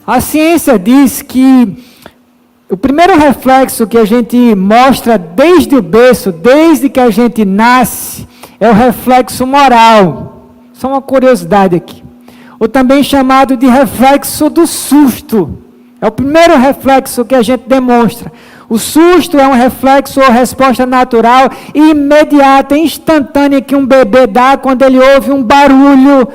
A ciência diz que o primeiro reflexo que a gente mostra desde o berço, desde que a gente nasce, é o reflexo moral. Só uma curiosidade aqui. Ou também chamado de reflexo do susto. É o primeiro reflexo que a gente demonstra. O susto é um reflexo ou resposta natural e imediata, instantânea que um bebê dá quando ele ouve um barulho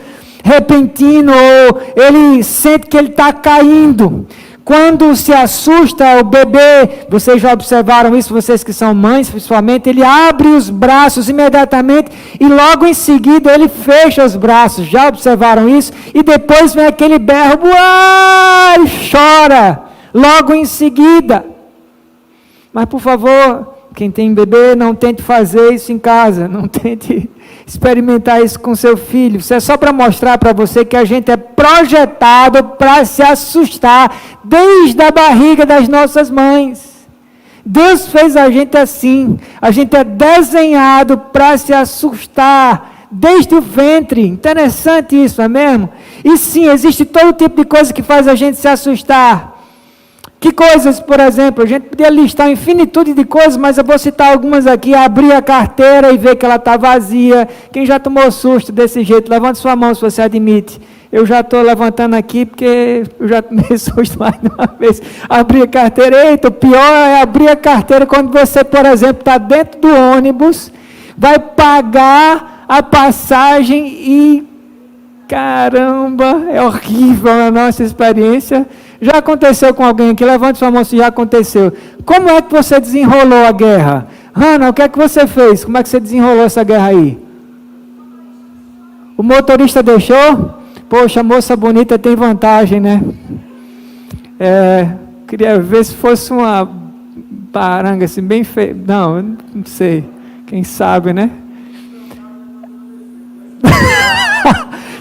repentino ou ele sente que ele está caindo. Quando se assusta o bebê, vocês já observaram isso, vocês que são mães principalmente, ele abre os braços imediatamente e logo em seguida ele fecha os braços. Já observaram isso? E depois vem aquele berro, uai, e chora logo em seguida. Mas por favor, quem tem bebê, não tente fazer isso em casa, não tente experimentar isso com seu filho. Isso é só para mostrar para você que a gente é projetado para se assustar desde a barriga das nossas mães. Deus fez a gente assim. A gente é desenhado para se assustar desde o ventre. Interessante isso, não é mesmo? E sim, existe todo tipo de coisa que faz a gente se assustar. Que coisas, por exemplo, a gente podia listar uma infinitude de coisas, mas eu vou citar algumas aqui. Abrir a carteira e ver que ela está vazia. Quem já tomou susto desse jeito? Levante sua mão se você admite. Eu já estou levantando aqui porque eu já tomei susto mais de uma vez. Abrir a carteira, eita, o pior é abrir a carteira quando você, por exemplo, está dentro do ônibus, vai pagar a passagem e, caramba, é horrível a nossa experiência. Já aconteceu com alguém aqui? Levante sua mão se já aconteceu. Como é que você desenrolou a guerra? Hannah, o que é que você fez? Como é que você desenrolou essa guerra aí? O motorista deixou? Poxa, a moça bonita tem vantagem, né? Queria ver se fosse uma baranga assim, bem feia. Não sei. Quem sabe, né?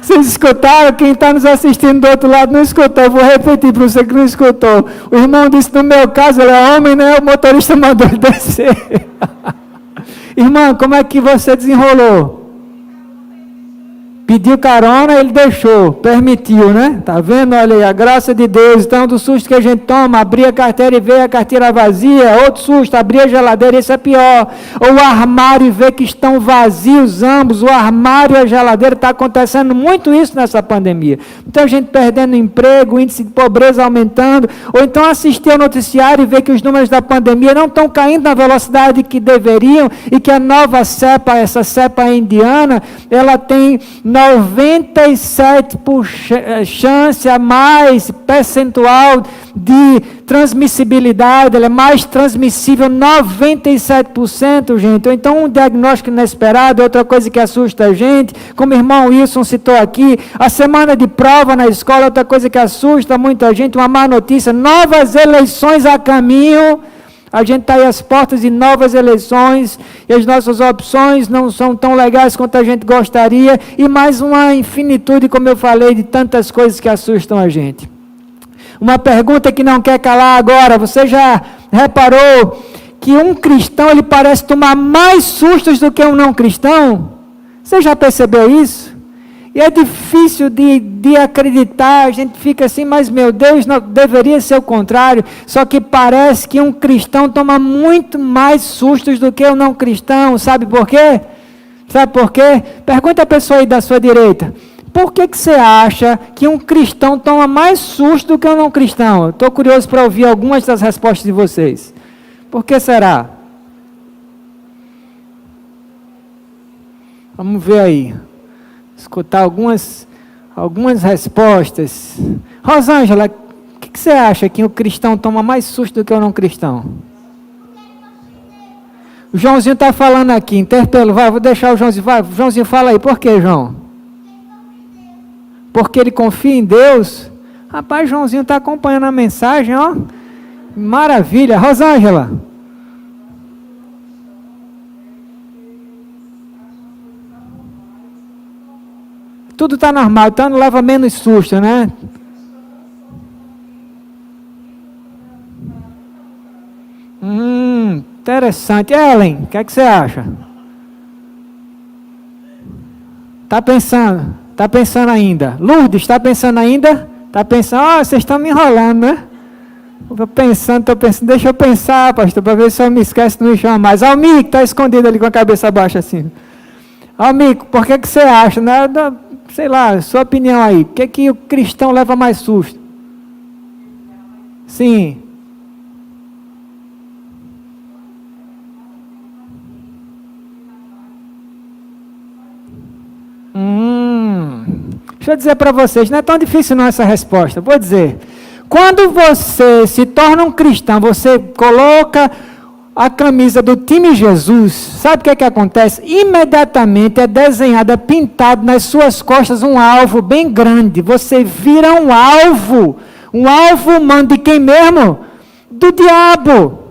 Vocês escutaram? Quem está nos assistindo do outro lado não escutou. Eu vou repetir para você que não escutou. O irmão disse, no meu caso, ele é homem, né? O motorista mandou ele descer. Irmã, como é que você desenrolou? Pediu carona, ele deixou, permitiu, né? Tá vendo? Olha aí, a graça de Deus. Então, do susto que a gente toma, abrir a carteira e ver a carteira vazia, outro susto, abrir a geladeira, isso é pior. Ou o armário e ver que estão vazios ambos, o armário e a geladeira, está acontecendo muito isso nessa pandemia. Muita gente perdendo emprego, o índice de pobreza aumentando, ou então assistir ao noticiário e ver que os números da pandemia não estão caindo na velocidade que deveriam, e que a nova cepa, essa cepa indiana, ela tem 97% chance a mais percentual de transmissibilidade, ela é mais transmissível, 97%, gente. Ou então um diagnóstico inesperado, outra coisa que assusta a gente, como o irmão Wilson citou aqui, a semana de prova na escola, outra coisa que assusta muita gente, uma má notícia, novas eleições a caminho. A gente está aí às portas de novas eleições e as nossas opções não são tão legais quanto a gente gostaria, e mais uma infinitude, como eu falei, de tantas coisas que assustam a gente. Uma pergunta que não quer calar agora: você já reparou que um cristão ele parece tomar mais sustos do que um não cristão? Você já percebeu isso? E é difícil de acreditar, a gente fica assim, mas meu Deus, não, deveria ser o contrário. Só que parece que um cristão toma muito mais sustos do que o não cristão. Sabe por quê? Sabe por quê? Pergunta a pessoa aí da sua direita. Por que você acha que um cristão toma mais susto do que um não cristão? Estou curioso para ouvir algumas das respostas de vocês. Por que será? Vamos ver aí. Escutar algumas respostas. Rosângela, o que você acha que o cristão toma mais susto do que o não cristão? O Joãozinho está falando aqui, interpelo, vou deixar o Joãozinho, Joãozinho, fala aí, por que, João? Porque ele confia em Deus? Rapaz, Joãozinho está acompanhando a mensagem, ó, maravilha. Rosângela? Tudo está normal, então não leva menos susto, né? Interessante. Ellen, o que é que você acha? Está pensando ainda. Lourdes, está pensando ainda? Está pensando, vocês estão me enrolando, né? Estou pensando, deixa eu pensar, pastor, para ver se eu me esquece, não me chama mais. Almico, está escondido ali com a cabeça baixa assim. Almico, por que você acha, né? Sei lá, sua opinião aí, por que o cristão leva mais susto? Sim. Deixa eu dizer para vocês, não é tão difícil não essa resposta, vou dizer. Quando você se torna um cristão, você coloca a camisa do time Jesus, sabe o que acontece? Imediatamente é desenhado, é pintado nas suas costas um alvo bem grande, você vira um alvo humano de quem mesmo? Do diabo.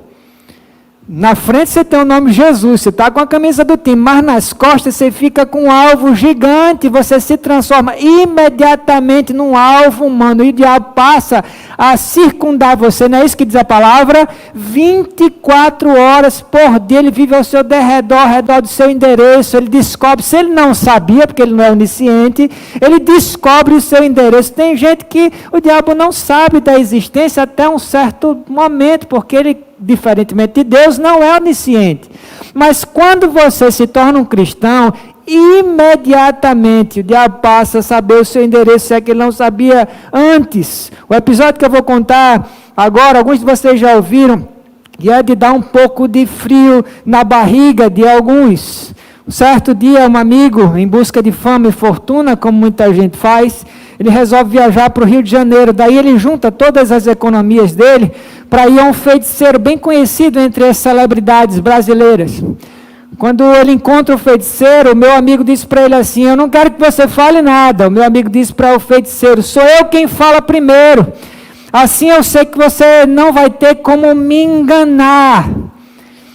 Na frente você tem o nome Jesus, você está com a camisa do time, mas nas costas você fica com um alvo gigante, você se transforma imediatamente num alvo humano, e o diabo passa a circundar você, não é isso que diz a palavra? 24 horas por dia, ele vive ao seu derredor, ao redor do seu endereço, ele descobre, se ele não sabia, porque ele não é onisciente, ele descobre o seu endereço. Tem gente que o diabo não sabe da existência até um certo momento, porque ele, diferentemente de Deus, não é onisciente. Mas quando você se torna um cristão, imediatamente o diabo passa a saber o seu endereço, se é que ele não sabia antes. O episódio que eu vou contar agora, alguns de vocês já ouviram, e é de dar um pouco de frio na barriga de alguns. Um certo dia, um amigo, em busca de fama e fortuna, como muita gente faz, ele resolve viajar para o Rio de Janeiro. Daí ele junta todas as economias dele para ir a um feiticeiro bem conhecido entre as celebridades brasileiras. Quando ele encontra o feiticeiro, o meu amigo disse para ele assim: eu não quero que você fale nada. O meu amigo disse para o feiticeiro: sou eu quem fala primeiro. Assim eu sei que você não vai ter como me enganar.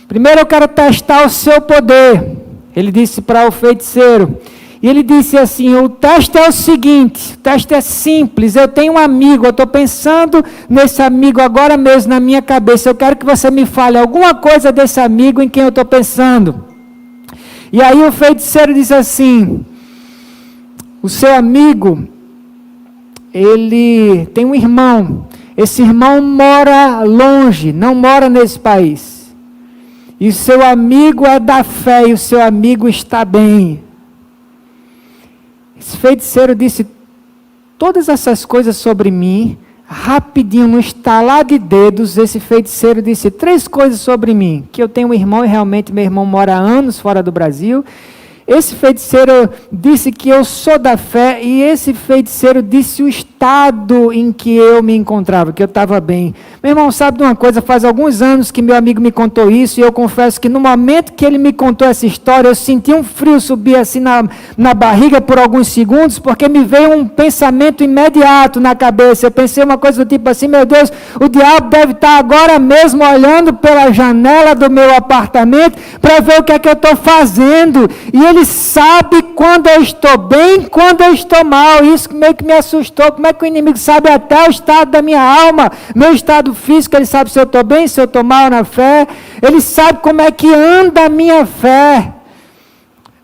Primeiro eu quero testar o seu poder. Ele disse para o feiticeiro. E ele disse assim: o teste é o seguinte, o teste é simples, eu tenho um amigo, eu estou pensando nesse amigo agora mesmo na minha cabeça, eu quero que você me fale alguma coisa desse amigo em quem eu estou pensando. E aí o feiticeiro disse assim: o seu amigo, ele tem um irmão, esse irmão mora longe, não mora nesse país, e o seu amigo é da fé, e o seu amigo está bem. Esse feiticeiro disse todas essas coisas sobre mim, rapidinho, no estalar de dedos. Esse feiticeiro disse 3 coisas sobre mim: que eu tenho um irmão e realmente meu irmão mora há anos fora do Brasil. Esse feiticeiro disse que eu sou da fé, e esse feiticeiro disse o estado em que eu me encontrava, que eu estava bem. Meu irmão, sabe de uma coisa? Faz alguns anos que meu amigo me contou isso, e eu confesso que no momento que ele me contou essa história, eu senti um frio subir assim na barriga por alguns segundos, porque me veio um pensamento imediato na cabeça. Eu pensei uma coisa do tipo assim: meu Deus, o diabo deve estar agora mesmo olhando pela janela do meu apartamento para ver o que é que eu estou fazendo, e ele sabe quando eu estou bem, quando eu estou mal. Isso meio que me assustou. Como é que o inimigo sabe até o estado da minha alma, meu estado físico? Ele sabe se eu estou bem, se eu estou mal na fé. Ele sabe como é que anda a minha fé.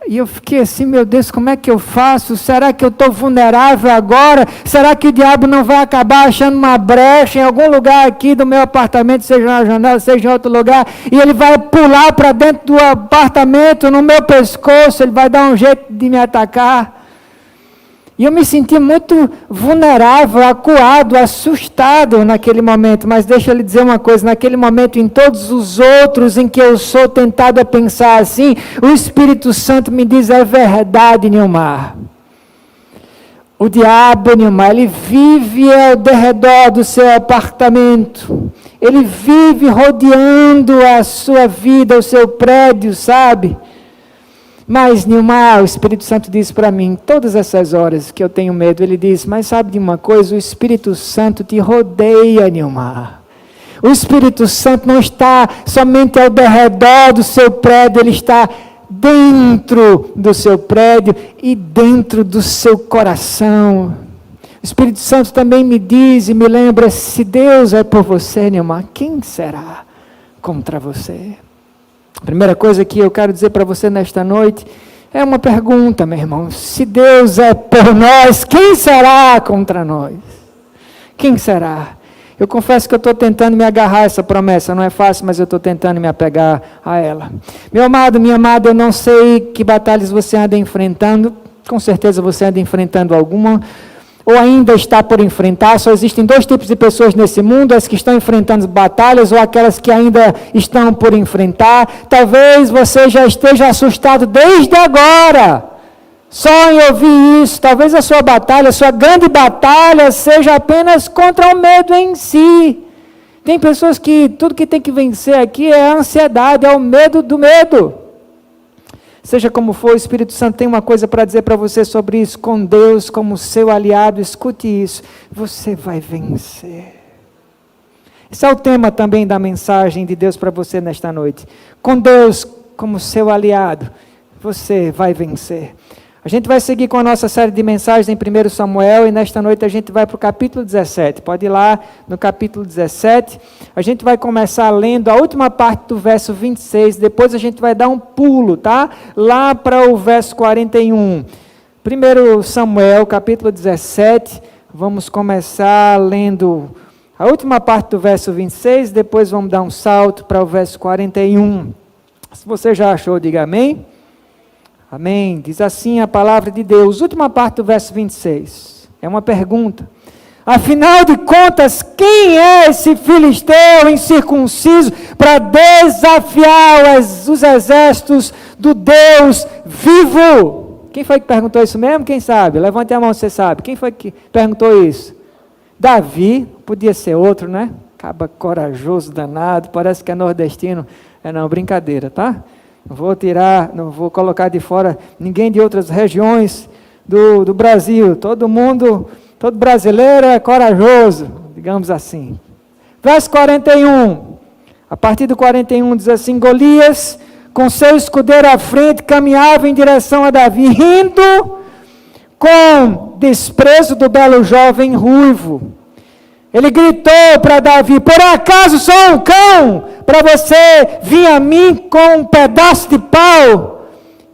E eu fiquei assim: meu Deus, como é que eu faço? Será que eu estou vulnerável agora? Será que o diabo não vai acabar achando uma brecha em algum lugar aqui do meu apartamento, seja na janela, seja em outro lugar, e ele vai pular para dentro do apartamento, no meu pescoço, ele vai dar um jeito de me atacar? E eu me senti muito vulnerável, acuado, assustado naquele momento. Mas deixa eu lhe dizer uma coisa: naquele momento, em todos os outros em que eu sou tentado a pensar assim, o Espírito Santo me diz: é verdade, Nilmar. O diabo, Nilmar, ele vive ao derredor do seu apartamento. Ele vive rodeando a sua vida, o seu prédio, sabe? Mas, Nilmar, o Espírito Santo diz para mim, todas essas horas que eu tenho medo, ele diz: mas sabe de uma coisa? O Espírito Santo te rodeia, Nilmar. O Espírito Santo não está somente ao derredor do seu prédio, ele está dentro do seu prédio e dentro do seu coração. O Espírito Santo também me diz e me lembra: se Deus é por você, Nilmar, quem será contra você? A primeira coisa que eu quero dizer para você nesta noite é uma pergunta, meu irmão: se Deus é por nós, quem será contra nós? Quem será? Eu confesso que eu estou tentando me agarrar a essa promessa, não é fácil, mas eu estou tentando me apegar a ela. Meu amado, minha amada, eu não sei que batalhas você anda enfrentando, com certeza você anda enfrentando alguma, ou ainda está por enfrentar. Só existem dois tipos de pessoas nesse mundo, as que estão enfrentando batalhas ou aquelas que ainda estão por enfrentar. Talvez você já esteja assustado desde agora, só em ouvir isso. Talvez a sua batalha, a sua grande batalha seja apenas contra o medo em si. Tem pessoas que tudo que tem que vencer aqui é a ansiedade, é o medo do medo. Seja como for, o Espírito Santo tem uma coisa para dizer para você sobre isso. Com Deus como seu aliado, escute isso, você vai vencer. Esse é o tema também da mensagem de Deus para você nesta noite. Com Deus como seu aliado, você vai vencer. A gente vai seguir com a nossa série de mensagens em 1 Samuel, e nesta noite a gente vai para o capítulo 17. Pode ir lá no capítulo 17. A gente vai começar lendo a última parte do verso 26, depois a gente vai dar um pulo, tá? Lá para o verso 41. 1 Samuel, capítulo 17, vamos começar lendo a última parte do verso 26, depois vamos dar um salto para o verso 41. Se você já achou, diga amém. Amém. Diz assim a palavra de Deus, última parte do verso 26. É uma pergunta. Afinal de contas, quem é esse filisteu incircunciso para desafiar os exércitos do Deus vivo? Quem foi que perguntou isso mesmo? Quem sabe? Levante a mão se você sabe. Quem foi que perguntou isso? Davi. Podia ser outro, né? Caba corajoso, danado. Parece que é nordestino. Não, brincadeira, tá? Não vou colocar de fora ninguém de outras regiões do Brasil. Todo brasileiro é corajoso, digamos assim. Verso 41, a partir do 41 diz assim: Golias, com seu escudeiro à frente, caminhava em direção a Davi, rindo com desprezo do belo jovem ruivo. Ele gritou para Davi: por acaso sou um cão para você vir a mim com um pedaço de pau?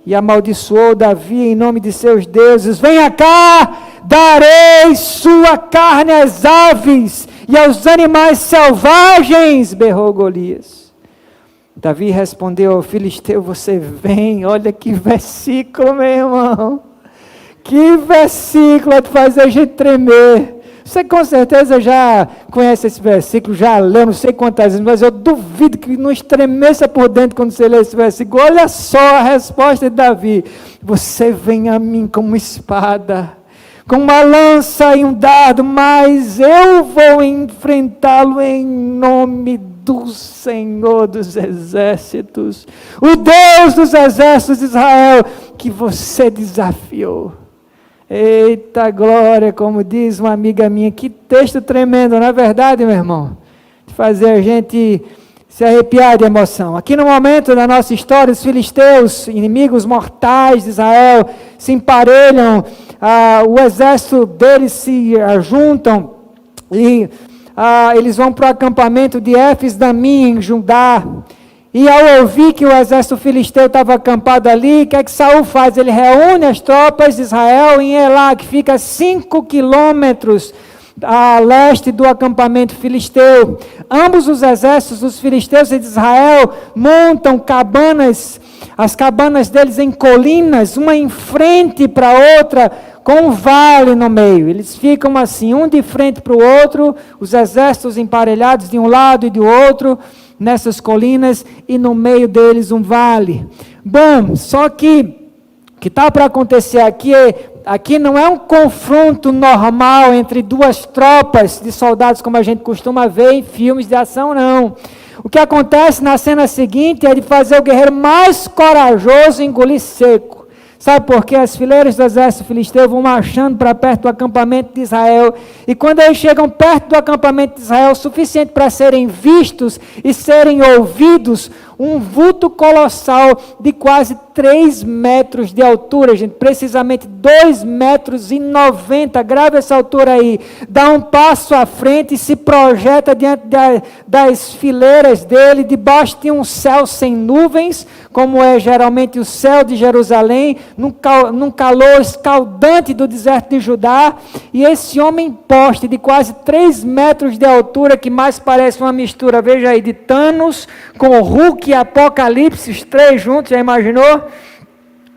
E amaldiçoou Davi em nome de seus deuses. Venha cá, darei sua carne às aves e aos animais selvagens, berrou Golias. Davi respondeu ao filisteu: você vem. Olha que versículo, meu irmão. Que versículo de fazer a gente tremer. Você com certeza já conhece esse versículo, já leu não sei quantas vezes, mas eu duvido que não estremeça por dentro quando você lê esse versículo. Olha só a resposta de Davi: você vem a mim como espada, com uma lança e um dardo, mas eu vou enfrentá-lo em nome do Senhor dos exércitos, o Deus dos exércitos de Israel, que você desafiou. Eita glória, como diz uma amiga minha, que texto tremendo, não é verdade, meu irmão? De fazer a gente se arrepiar de emoção. Aqui no momento da nossa história, os filisteus, inimigos mortais de Israel, se emparelham, o exército deles se juntam, e eles vão para o acampamento de Éfes-Damim, em Judá. E ao ouvir que o exército filisteu estava acampado ali, o que é que Saul faz? Ele reúne as tropas de Israel em Elá, que fica a 5 quilômetros a leste do acampamento filisteu. Ambos os exércitos dos filisteus e de Israel montam cabanas, as cabanas deles em colinas, uma em frente para a outra, com um vale no meio. Eles ficam assim, um de frente para o outro, os exércitos emparelhados de um lado e do outro, nessas colinas, e no meio deles um vale. Bom, só que o que está para acontecer aqui não é um confronto normal entre duas tropas de soldados, como a gente costuma ver em filmes de ação, não. O que acontece na cena seguinte é de fazer o guerreiro mais corajoso engolir seco. Sabe por quê? As fileiras do exército filisteu vão marchando para perto do acampamento de Israel, e quando eles chegam perto do acampamento de Israel, o suficiente para serem vistos e serem ouvidos, um vulto colossal de quase 3 metros de altura, gente, precisamente 2,90 metros, grave essa altura aí, dá um passo à frente e se projeta diante das fileiras dele, debaixo de um céu sem nuvens, como é geralmente o céu de Jerusalém, num calor escaldante do deserto de Judá, e esse homem poste de quase 3 metros de altura, que mais parece uma mistura, veja aí, de Thanos com o Hulk e Apocalipse, os três juntos, já imaginou?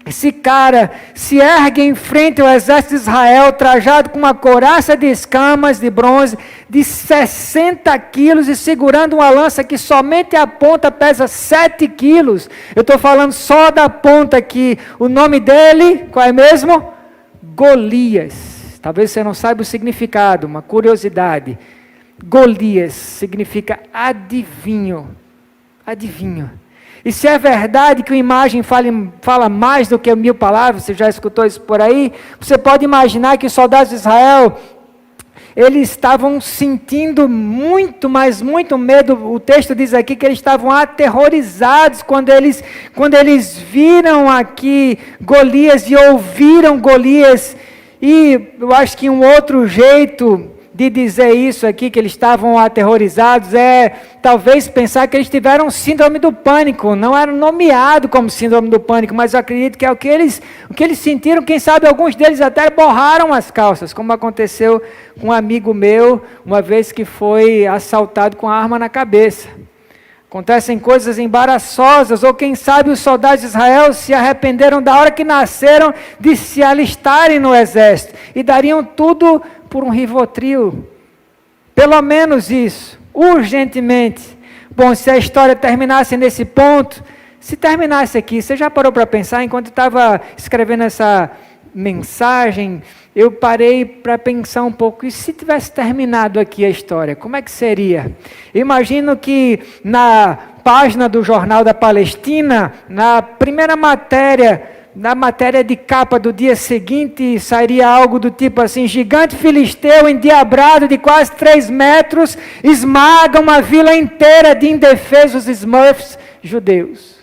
Esse cara se ergue em frente ao exército de Israel, trajado com uma couraça de escamas de bronze, de 60 quilos, e segurando uma lança que somente a ponta pesa 7 quilos. Eu estou falando só da ponta aqui. O nome dele, qual é mesmo? Golias. Talvez você não saiba o significado, uma curiosidade. Golias significa adivinho. Adivinho. E se é verdade que a imagem fala mais do que 1000 palavras, você já escutou isso por aí, você pode imaginar que os soldados de Israel, eles estavam sentindo muito, mas muito medo. O texto diz aqui que eles estavam aterrorizados quando eles viram aqui Golias e ouviram Golias. E eu acho que um outro jeito de dizer isso aqui, que eles estavam aterrorizados, é talvez pensar que eles tiveram síndrome do pânico. Não era nomeado como síndrome do pânico, mas eu acredito que é o que eles sentiram. Quem sabe alguns deles até borraram as calças, como aconteceu com um amigo meu, uma vez que foi assaltado com a arma na cabeça. Acontecem coisas embaraçosas, ou quem sabe os soldados de Israel se arrependeram da hora que nasceram de se alistarem no exército, e dariam tudo por um Rivotril, pelo menos isso, urgentemente. Bom, se a história terminasse nesse ponto, se terminasse aqui, você já parou para pensar, enquanto eu estava escrevendo essa mensagem, eu parei para pensar um pouco, e se tivesse terminado aqui a história, como é que seria? Imagino que na página do Jornal da Palestina, na primeira matéria, na matéria de capa do dia seguinte, sairia algo do tipo assim: gigante filisteu endiabrado de quase 3 metros, esmaga uma vila inteira de indefesos Smurfs judeus.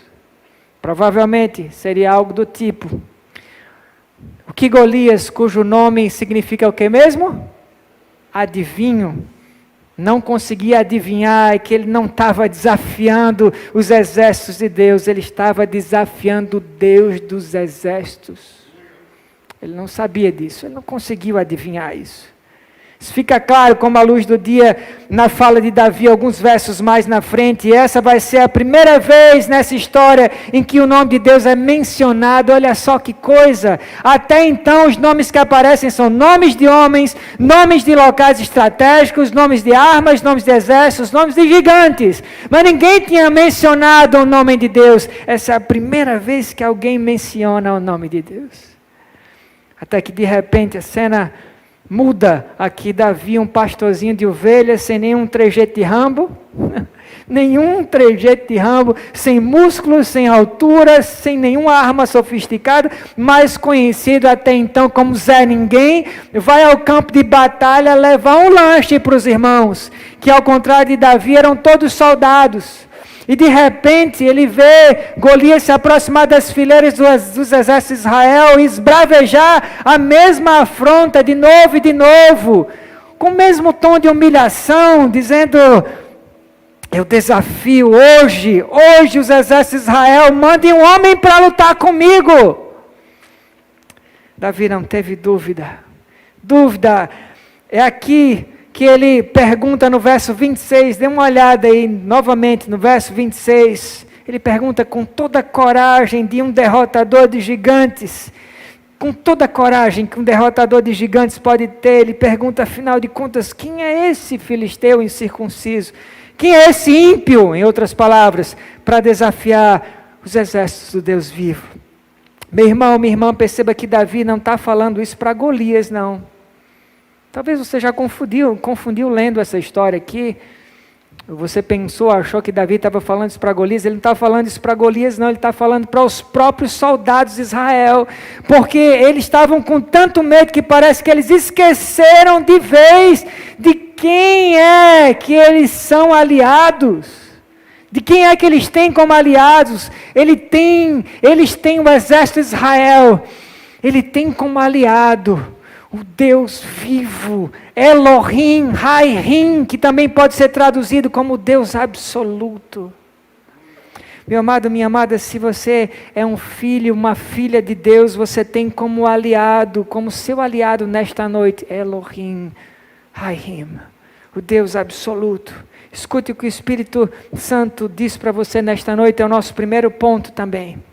Provavelmente seria algo do tipo. O que Golias, cujo nome significa o que mesmo? Adivinho. Não conseguia adivinhar que ele não estava desafiando os exércitos de Deus, ele estava desafiando o Deus dos exércitos. Ele não sabia disso, ele não conseguiu adivinhar isso. Isso fica claro como a luz do dia na fala de Davi, alguns versos mais na frente, e essa vai ser a primeira vez nessa história em que o nome de Deus é mencionado. Olha só que coisa, até então os nomes que aparecem são nomes de homens, nomes de locais estratégicos, nomes de armas, nomes de exércitos, nomes de gigantes, mas ninguém tinha mencionado o nome de Deus. Essa é a primeira vez que alguém menciona o nome de Deus, até que de repente a cena muda. Aqui Davi, um pastorzinho de ovelhas, sem nenhum trejeito de Rambo, nenhum trejeito de Rambo, sem músculos, sem altura, sem nenhuma arma sofisticada, mais conhecido até então como Zé Ninguém, vai ao campo de batalha levar um lanche para os irmãos, que ao contrário de Davi eram todos soldados. E de repente ele vê Golias se aproximar das fileiras dos exércitos de Israel e esbravejar a mesma afronta de novo e de novo, com o mesmo tom de humilhação, dizendo: eu desafio hoje os exércitos de Israel, mandem um homem para lutar comigo. Davi não teve dúvida, é aqui que ele pergunta no verso 26, dê uma olhada aí novamente no verso 26, ele pergunta com toda a coragem de um derrotador de gigantes, com toda a coragem que um derrotador de gigantes pode ter, ele pergunta, afinal de contas, quem é esse filisteu incircunciso? Quem é esse ímpio, em outras palavras, para desafiar os exércitos do Deus vivo? Meu irmão, minha irmã, perceba que Davi não está falando isso para Golias, não. Talvez você já confundiu lendo essa história aqui. Você achou que Davi estava falando isso para Golias. Ele não está falando isso para Golias, não. Ele está falando para os próprios soldados de Israel. Porque eles estavam com tanto medo que parece que eles esqueceram de vez de quem é que eles são aliados. De quem é que eles têm como aliados? Eles têm o exército de Israel. Ele tem como aliado o Deus vivo, Elohim, Raihim, que também pode ser traduzido como Deus absoluto. Meu amado, minha amada, se você é um filho, uma filha de Deus, você tem como aliado, como seu aliado nesta noite, Elohim, Raihim, o Deus absoluto. Escute o que o Espírito Santo diz para você nesta noite, é o nosso primeiro ponto também.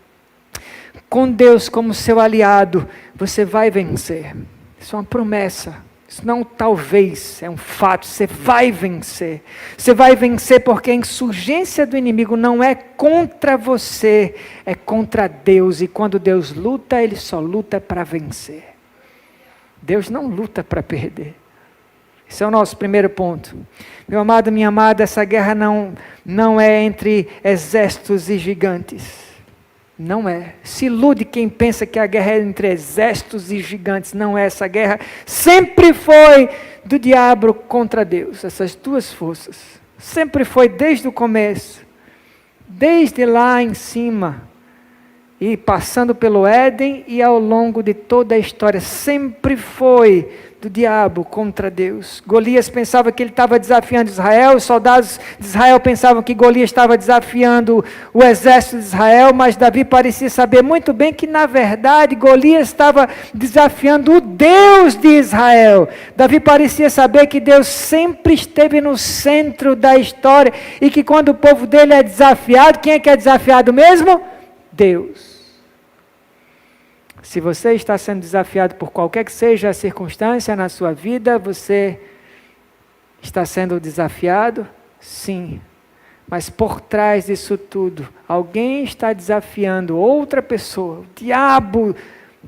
Com Deus como seu aliado, você vai vencer. Isso é uma promessa. Isso não talvez, é um fato. Você vai vencer. Você vai vencer porque a insurgência do inimigo não é contra você, é contra Deus. E quando Deus luta, Ele só luta para vencer. Deus não luta para perder. Esse é o nosso primeiro ponto. Meu amado, minha amada, essa guerra não é entre exércitos e gigantes. Não é. Se ilude quem pensa que a guerra é entre exércitos e gigantes. Não é. Essa guerra sempre foi do diabo contra Deus. Essas duas forças. Sempre foi desde o começo. Desde lá em cima. E passando pelo Éden e ao longo de toda a história. Sempre foi do diabo contra Deus. Golias pensava que ele estava desafiando Israel, os soldados de Israel pensavam que Golias estava desafiando o exército de Israel, mas Davi parecia saber muito bem que na verdade Golias estava desafiando o Deus de Israel. Davi parecia saber que Deus sempre esteve no centro da história e que quando o povo dele é desafiado, quem é que é desafiado mesmo? Deus. Se você está sendo desafiado por qualquer que seja a circunstância na sua vida, você está sendo desafiado? Sim. Mas por trás disso tudo, alguém está desafiando outra pessoa. O diabo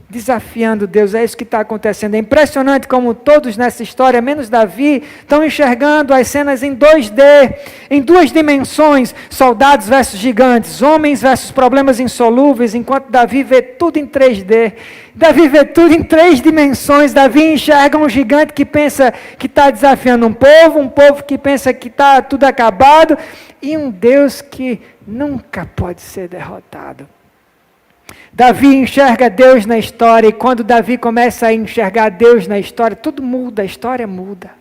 desafiando Deus, é isso que está acontecendo. É impressionante como todos nessa história, menos Davi, estão enxergando as cenas em 2D, em duas dimensões, soldados versus gigantes, homens versus problemas insolúveis, enquanto Davi vê tudo em 3D. Davi vê tudo em 3 dimensões. Davi enxerga um gigante que pensa que está desafiando um povo que pensa que está tudo acabado, e um Deus que nunca pode ser derrotado. Davi enxerga Deus na história, e quando Davi começa a enxergar Deus na história, tudo muda, a história muda.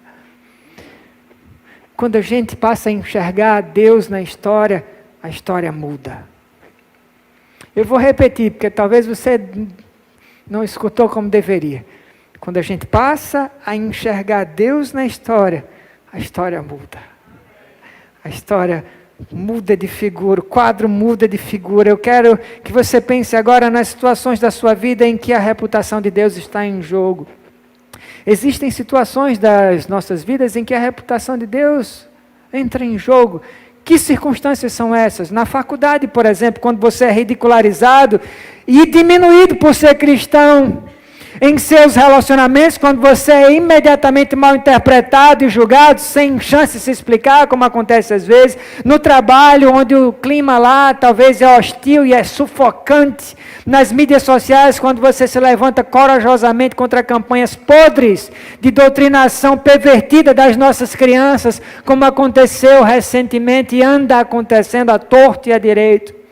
Quando a gente passa a enxergar Deus na história, a história muda. Eu vou repetir, porque talvez você não escutou como deveria. Quando a gente passa a enxergar Deus na história, a história muda. A história muda de figura, o quadro muda de figura. Eu quero que você pense agora nas situações da sua vida em que a reputação de Deus está em jogo. Existem situações das nossas vidas em que a reputação de Deus entra em jogo. Que circunstâncias são essas? Na faculdade, por exemplo, quando você é ridicularizado e diminuído por ser cristão. Em seus relacionamentos, quando você é imediatamente mal interpretado e julgado, sem chance de se explicar, como acontece às vezes. No trabalho, onde o clima lá talvez é hostil e é sufocante. Nas mídias sociais, quando você se levanta corajosamente contra campanhas podres de doutrinação pervertida das nossas crianças, como aconteceu recentemente e anda acontecendo à torto e à direito.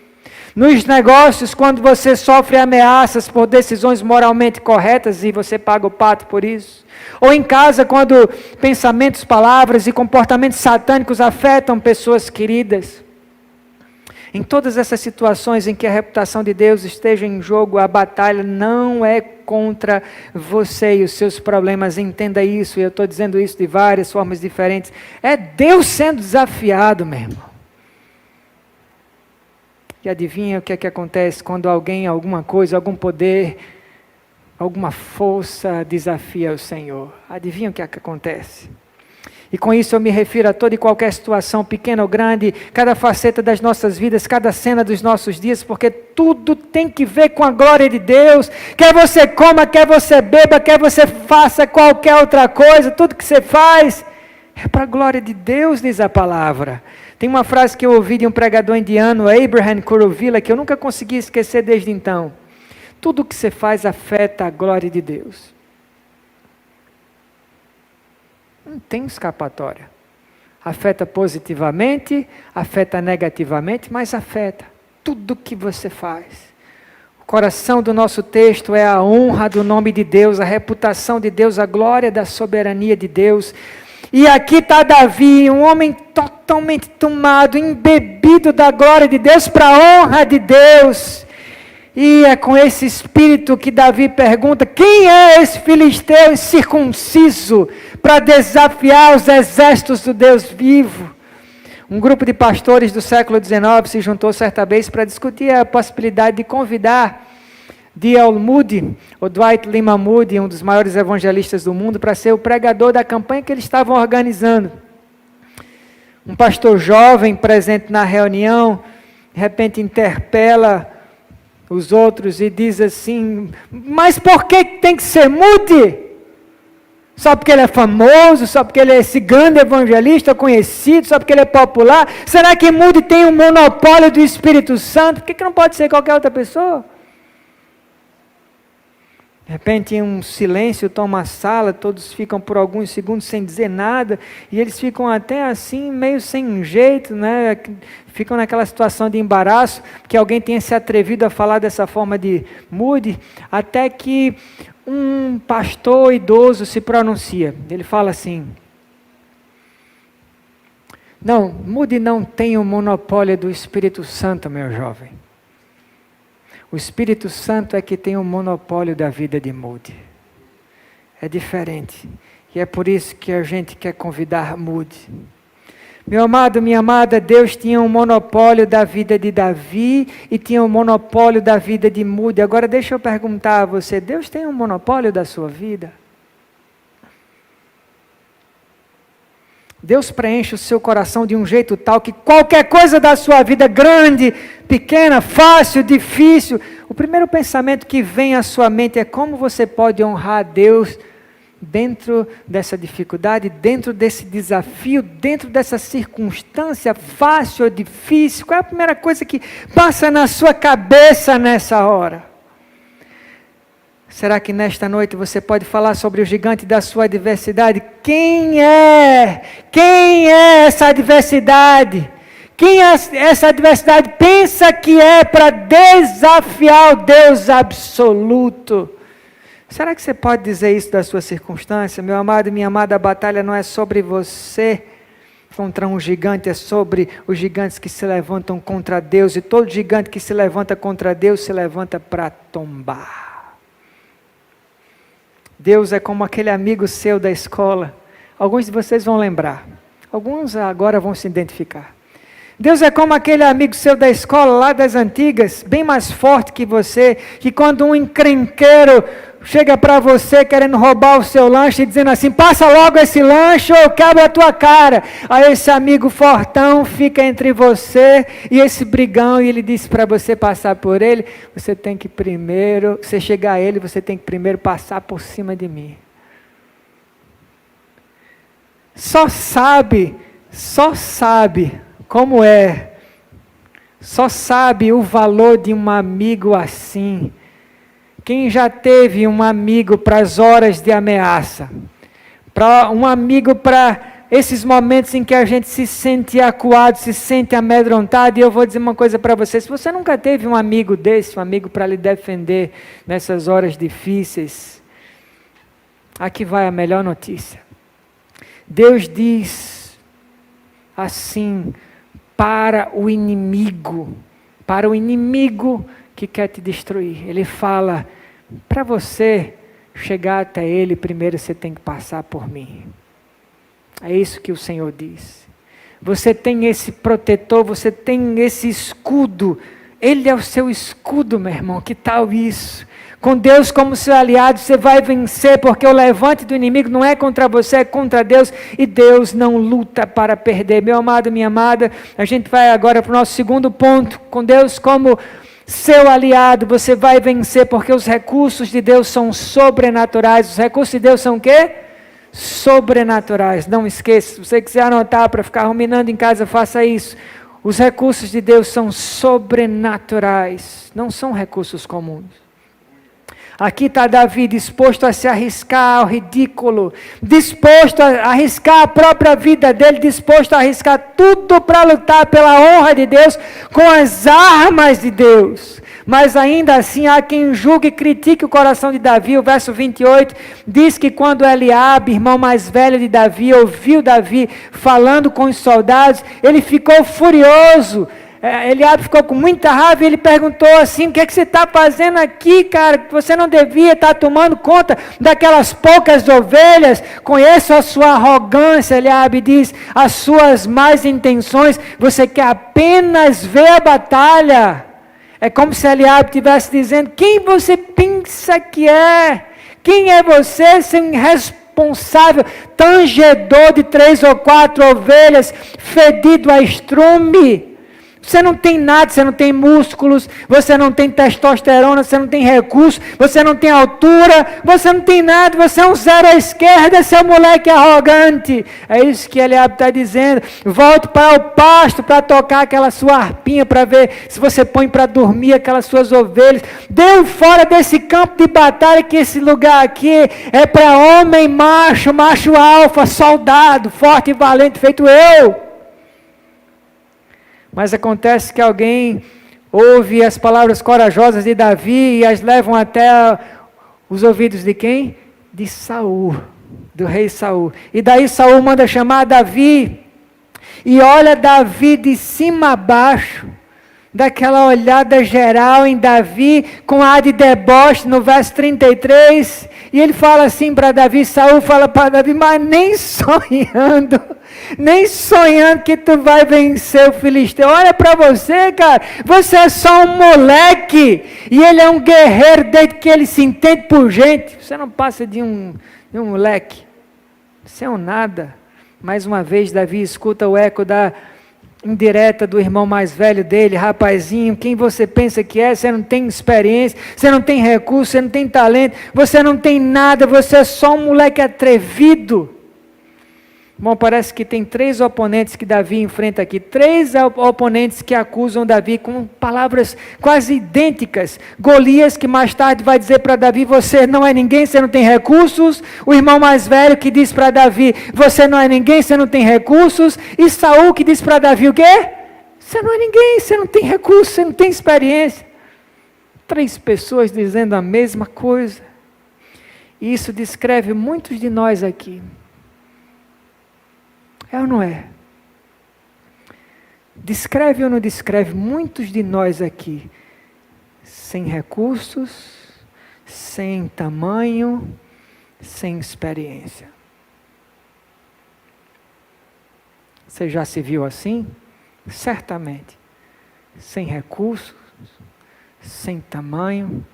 Nos negócios, quando você sofre ameaças por decisões moralmente corretas e você paga o pato por isso. Ou em casa, quando pensamentos, palavras e comportamentos satânicos afetam pessoas queridas. Em todas essas situações em que a reputação de Deus esteja em jogo, a batalha não é contra você e os seus problemas. Entenda isso, e eu estou dizendo isso de várias formas diferentes. É Deus sendo desafiado, meu irmão. E adivinha o que é que acontece quando alguém, alguma coisa, algum poder, alguma força desafia o Senhor? Adivinha o que é que acontece? E com isso eu me refiro a toda e qualquer situação, pequena ou grande, cada faceta das nossas vidas, cada cena dos nossos dias, porque tudo tem que ver com a glória de Deus. Quer você coma, quer você beba, quer você faça qualquer outra coisa, tudo que você faz é para a glória de Deus, diz a palavra. Tem uma frase que eu ouvi de um pregador indiano, Abraham Kurovila, que eu nunca consegui esquecer desde então. Tudo o que você faz afeta a glória de Deus. Não tem escapatória. Afeta positivamente, afeta negativamente, mas afeta tudo que você faz. O coração do nosso texto é a honra do nome de Deus, a reputação de Deus, a glória da soberania de Deus. E aqui está Davi, um homem totalmente tomado, embebido da glória de Deus para a honra de Deus. E é com esse espírito que Davi pergunta: quem é esse filisteu incircunciso para desafiar os exércitos do Deus vivo? Um grupo de pastores do século XIX se juntou certa vez para discutir a possibilidade de convidar D.L. Moody, ou Dwight Lyman Moody, um dos maiores evangelistas do mundo, para ser o pregador da campanha que eles estavam organizando. Um pastor jovem presente na reunião, de repente interpela os outros e diz assim: mas por que tem que ser Moody? Só porque ele é famoso, só porque ele é esse grande evangelista conhecido, só porque ele é popular? Será que Moody tem um monopólio do Espírito Santo? Por que não pode ser qualquer outra pessoa? De repente um silêncio toma a sala, todos ficam por alguns segundos sem dizer nada, e eles ficam até assim, meio sem jeito, né? Ficam naquela situação de embaraço, que alguém tenha se atrevido a falar dessa forma de Moody, até que um pastor idoso se pronuncia. Ele fala assim: não, Moody não tem o monopólio do Espírito Santo, meu jovem. O Espírito Santo é que tem o monopólio da vida de Moody. É diferente. E é por isso que a gente quer convidar Moody. Meu amado, minha amada, Deus tinha um monopólio da vida de Davi e tinha um monopólio da vida de Moody. Agora deixa eu perguntar a você: Deus tem um monopólio da sua vida? Deus preenche o seu coração de um jeito tal que qualquer coisa da sua vida, grande, pequena, fácil, difícil, o primeiro pensamento que vem à sua mente é como você pode honrar a Deus dentro dessa dificuldade, dentro desse desafio, dentro dessa circunstância fácil ou difícil. Qual é a primeira coisa que passa na sua cabeça nessa hora? Será que nesta noite você pode falar sobre o gigante da sua adversidade? Quem é? Quem é essa adversidade? Quem é essa adversidade pensa que é para desafiar o Deus absoluto? Será que você pode dizer isso da sua circunstância? Meu amado e minha amada, a batalha não é sobre você contra um gigante, é sobre os gigantes que se levantam contra Deus. E todo gigante que se levanta contra Deus se levanta para tombar. Deus é como aquele amigo seu da escola. Alguns de vocês vão lembrar. Alguns agora vão se identificar. Deus é como aquele amigo seu da escola, lá das antigas, bem mais forte que você, que quando um encrenqueiro chega para você querendo roubar o seu lanche, dizendo assim: passa logo esse lanche ou eu quebro a tua cara. Aí esse amigo fortão fica entre você e esse brigão, e ele diz para você passar por ele: você tem que primeiro, você chegar a ele, você tem que primeiro passar por cima de mim. Só sabe como é, só sabe o valor de um amigo assim. Quem já teve um amigo para as horas de ameaça, para um amigo para esses momentos em que a gente se sente acuado, se sente amedrontado? E eu vou dizer uma coisa para você: se você nunca teve um amigo desse, um amigo para lhe defender nessas horas difíceis, aqui vai a melhor notícia. Deus diz assim para o inimigo que quer te destruir. Ele fala: para você chegar até ele, primeiro você tem que passar por mim. É isso que o Senhor diz. Você tem esse protetor, você tem esse escudo. Ele é o seu escudo, meu irmão. Que tal isso? Com Deus como seu aliado, você vai vencer, porque o levante do inimigo não é contra você, é contra Deus, e Deus não luta para perder. Meu amado, minha amada, a gente vai agora para o nosso segundo ponto. Com Deus como seu aliado, você vai vencer, porque os recursos de Deus são sobrenaturais. Os recursos de Deus são o quê? Sobrenaturais. Não esqueça, se você quiser anotar para ficar ruminando em casa, faça isso. Os recursos de Deus são sobrenaturais, não são recursos comuns. Aqui está Davi disposto a se arriscar ao ridículo, disposto a arriscar a própria vida dele, disposto a arriscar tudo para lutar pela honra de Deus, com as armas de Deus. Mas ainda assim há quem julgue e critique o coração de Davi. O verso 28 diz que quando Eliabe, irmão mais velho de Davi, ouviu Davi falando com os soldados, ele ficou furioso. Eliabe ficou com muita raiva e ele perguntou assim: o que é que você está fazendo aqui, cara? Você não devia estar tomando conta daquelas poucas ovelhas. Conheço a sua arrogância, Eliabe diz, as suas más intenções. Você quer apenas ver a batalha. É como se Eliabe estivesse dizendo: quem você pensa que é? Quem é você, sem irresponsável, tangedor de 3 ou 4 ovelhas, fedido a estrume? Você não tem nada, você não tem músculos, você não tem testosterona, você não tem recurso, você não tem altura, você não tem nada, você é um zero à esquerda, seu moleque arrogante. É isso que Eliabe está dizendo. Volte para o pasto para tocar aquela sua harpinha, para ver se você põe para dormir aquelas suas ovelhas. Deu fora desse campo de batalha, que esse lugar aqui é para homem macho, macho alfa, soldado, forte e valente, feito eu. Mas acontece que alguém ouve as palavras corajosas de Davi e as levam até os ouvidos de quem? De Saul, do rei Saul. E daí Saul manda chamar Davi, e olha Davi de cima a baixo, daquela olhada geral em Davi, com ar de deboche, no verso 33, e ele fala assim para Davi, Saul fala para Davi: mas nem sonhando que tu vai vencer o filisteu. Olha para você, cara, você é só um moleque, e ele é um guerreiro desde que ele se entende por gente. Você não passa de um moleque, você é um nada. Mais uma vez Davi escuta o eco da indireta do irmão mais velho dele: rapazinho, quem você pensa que é? Você não tem experiência, você não tem recurso, você não tem talento, você não tem nada, você é só um moleque atrevido. Bom, parece que tem 3 oponentes que Davi enfrenta aqui, 3 oponentes que acusam Davi com palavras quase idênticas. Golias, que mais tarde vai dizer para Davi: você não é ninguém, você não tem recursos. O irmão mais velho, que diz para Davi: você não é ninguém, você não tem recursos. E Saul, que diz para Davi o quê? Você não é ninguém, você não tem recursos, você não tem experiência. 3 pessoas dizendo a mesma coisa. E isso descreve muitos de nós aqui. É ou não é? Descreve ou não descreve muitos de nós aqui, sem recursos, sem tamanho, sem experiência. Você já se viu assim? Certamente. Sem recursos, sem tamanho,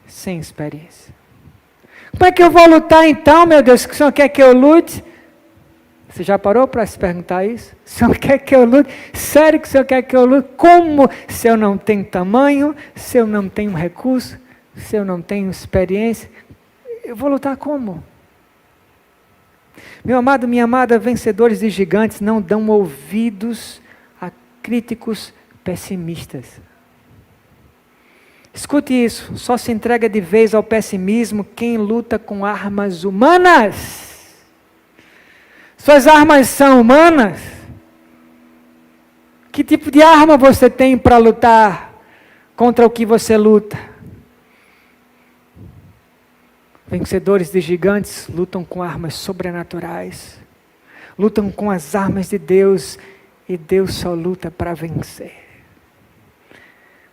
sem experiência. Como é que eu vou lutar então, meu Deus? Que o Senhor quer que eu lute? Você já parou para se perguntar isso? O Senhor quer que eu lute? Sério que o Senhor quer que eu lute? Como? Se eu não tenho tamanho, se eu não tenho recurso, se eu não tenho experiência, eu vou lutar como? Meu amado, minha amada, vencedores de gigantes não dão ouvidos a críticos pessimistas. Escute isso: só se entrega de vez ao pessimismo quem luta com armas humanas. Suas armas são humanas? Que tipo de arma você tem para lutar contra o que você luta? Vencedores de gigantes lutam com armas sobrenaturais, lutam com as armas de Deus, e Deus só luta para vencer.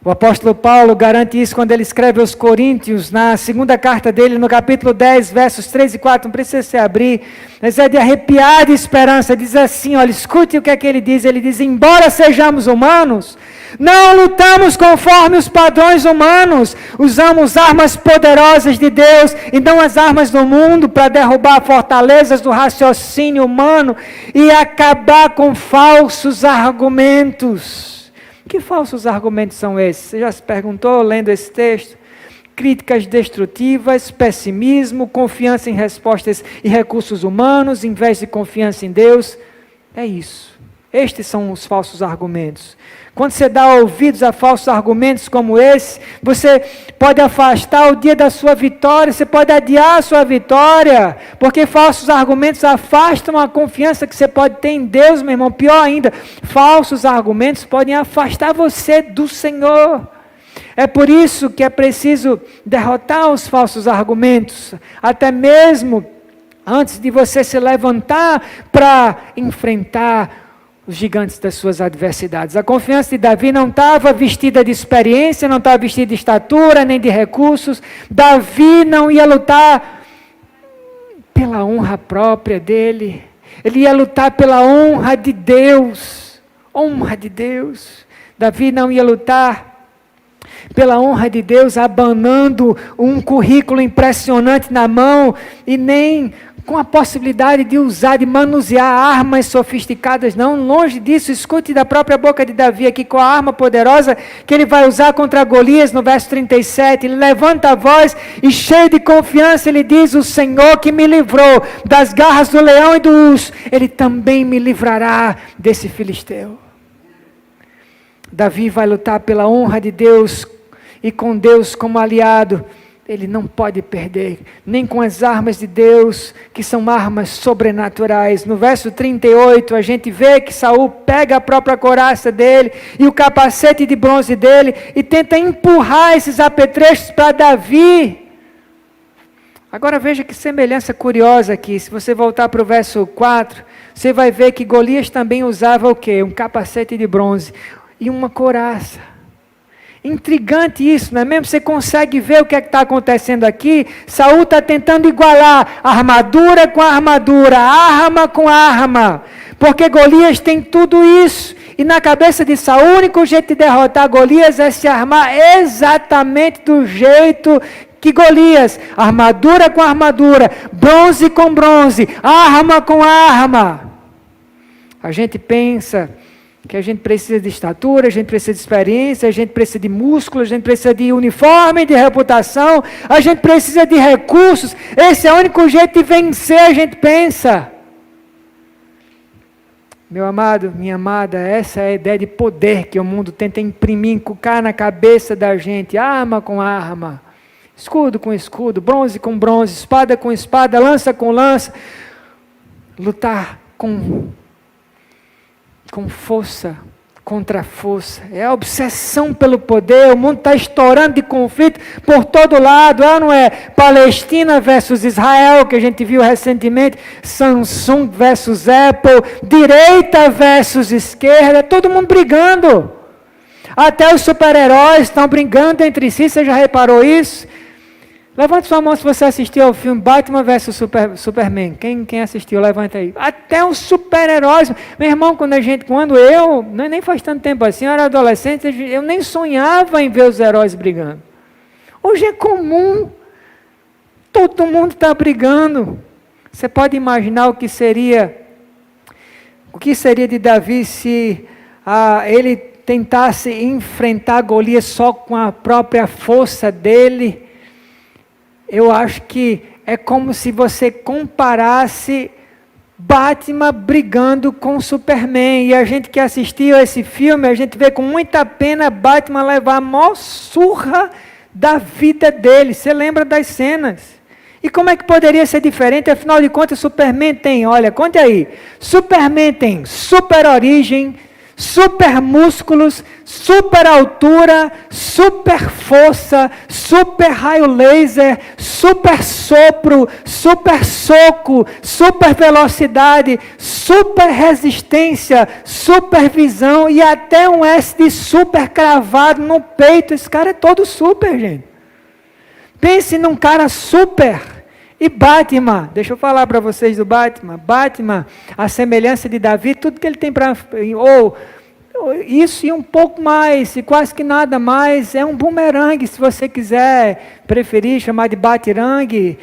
O apóstolo Paulo garante isso quando ele escreve aos Coríntios, na segunda carta dele, no capítulo 10, versos 3 e 4, não precisa se abrir, mas é de arrepiar de esperança. Diz assim, olha, escute o que é que ele diz: embora sejamos humanos, não lutamos conforme os padrões humanos, usamos armas poderosas de Deus, e não as armas do mundo, para derrubar fortalezas do raciocínio humano, e acabar com falsos argumentos. Que falsos argumentos são esses? Você já se perguntou lendo esse texto? Críticas destrutivas, pessimismo, confiança em respostas e recursos humanos, em vez de confiança em Deus. É isso. Estes são os falsos argumentos. Quando você dá ouvidos a falsos argumentos como esse, você pode afastar o dia da sua vitória, você pode adiar a sua vitória, porque falsos argumentos afastam a confiança que você pode ter em Deus, meu irmão. Pior ainda, falsos argumentos podem afastar você do Senhor. É por isso que é preciso derrotar os falsos argumentos, até mesmo antes de você se levantar para enfrentar os gigantes das suas adversidades. A confiança de Davi não estava vestida de experiência, não estava vestida de estatura, nem de recursos. Davi não ia lutar pela honra própria dele. Ele ia lutar pela honra de Deus. Honra de Deus. Davi não ia lutar pela honra de Deus, abanando um currículo impressionante na mão e nem com a possibilidade de usar, de manusear armas sofisticadas, não, longe disso. Escute da própria boca de Davi aqui com a arma poderosa que ele vai usar contra Golias no verso 37, ele levanta a voz e cheio de confiança ele diz: o Senhor que me livrou das garras do leão e do urso, ele também me livrará desse filisteu. Davi vai lutar pela honra de Deus e com Deus como aliado. Ele não pode perder, nem com as armas de Deus, que são armas sobrenaturais. No verso 38, a gente vê que Saul pega a própria couraça dele e o capacete de bronze dele e tenta empurrar esses apetrechos para Davi. Agora veja que semelhança curiosa aqui. Se você voltar para o verso 4, você vai ver que Golias também usava o quê? Um capacete de bronze e uma couraça. Intrigante isso, não é mesmo? Você consegue ver o que é que está acontecendo aqui? Saul está tentando igualar armadura com armadura, arma com arma, porque Golias tem tudo isso, e na cabeça de Saul, o único jeito de derrotar Golias é se armar exatamente do jeito que Golias, armadura com armadura, bronze com bronze, arma com arma. A gente pensa que a gente precisa de estatura, a gente precisa de experiência, a gente precisa de músculo, a gente precisa de uniforme, de reputação, a gente precisa de recursos. Esse é o único jeito de vencer, a gente pensa. Meu amado, minha amada, essa é a ideia de poder que o mundo tenta imprimir, inculcar na cabeça da gente. Arma com arma, escudo com escudo, bronze com bronze, espada com espada, lança com lança. Lutar com força contra força. É a obsessão pelo poder. O mundo está estourando de conflito por todo lado. Não é Palestina versus Israel, que a gente viu recentemente, Samsung versus Apple, direita versus esquerda, todo mundo brigando. Até os super-heróis estão brigando entre si. Você já reparou isso? Levante sua mão se você assistiu ao filme Batman vs Superman. Quem assistiu, levanta aí. Até os super-heróis. Meu irmão, quando eu, nem faz tanto tempo assim, eu era adolescente, eu nem sonhava em ver os heróis brigando. Hoje é comum. Todo mundo está brigando. Você pode imaginar o que seria de Davi se ele tentasse enfrentar Golias só com a própria força dele? Eu acho que é como se você comparasse Batman brigando com Superman. E a gente que assistiu a esse filme, a gente vê com muita pena Batman levar a maior surra da vida dele. Você lembra das cenas? E como é que poderia ser diferente? Afinal de contas, Superman tem, olha, conte aí. Superman tem super origem, super músculos, super altura, super força, super raio laser, super sopro, super soco, super velocidade, super resistência, super visão e até um S de super cravado no peito. Esse cara é todo super, gente. Pense num cara super. E Batman, deixa eu falar para vocês do Batman. Batman, a semelhança de Davi, tudo que ele tem para... isso e um pouco mais, e quase que nada mais, é um bumerangue, se você quiser preferir, chamar de batirangue,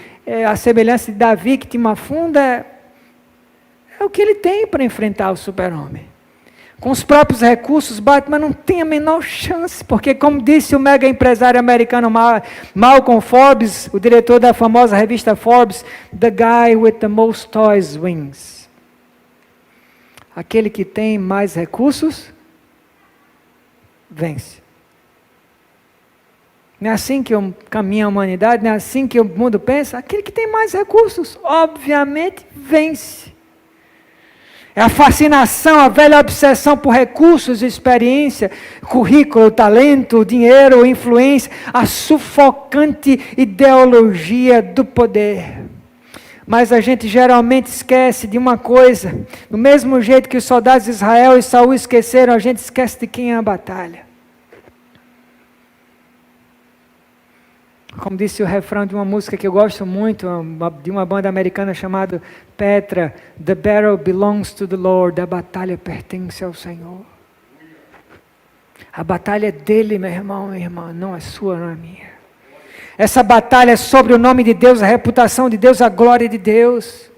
a semelhança de Davi, que tinha uma funda, é o que ele tem para enfrentar o super-homem. Com os próprios recursos, Batman não tem a menor chance, porque como disse o mega empresário americano Malcolm Forbes, o diretor da famosa revista Forbes, the guy with the most toys wins. Aquele que tem mais recursos, vence. Não é assim que caminha a humanidade, não é assim que o mundo pensa? Aquele que tem mais recursos, obviamente, vence. É a fascinação, a velha obsessão por recursos, experiência, currículo, talento, dinheiro, influência, a sufocante ideologia do poder. Mas a gente geralmente esquece de uma coisa, do mesmo jeito que os soldados de Israel e Saul esqueceram, a gente esquece de quem é a batalha. Como disse o refrão de uma música que eu gosto muito, de uma banda americana chamada Petra, "The battle belongs to the Lord", a batalha pertence ao Senhor. A batalha é dele, meu irmão, minha irmã, não é sua, não é minha. Essa batalha é sobre o nome de Deus, a reputação de Deus, a glória de Deus.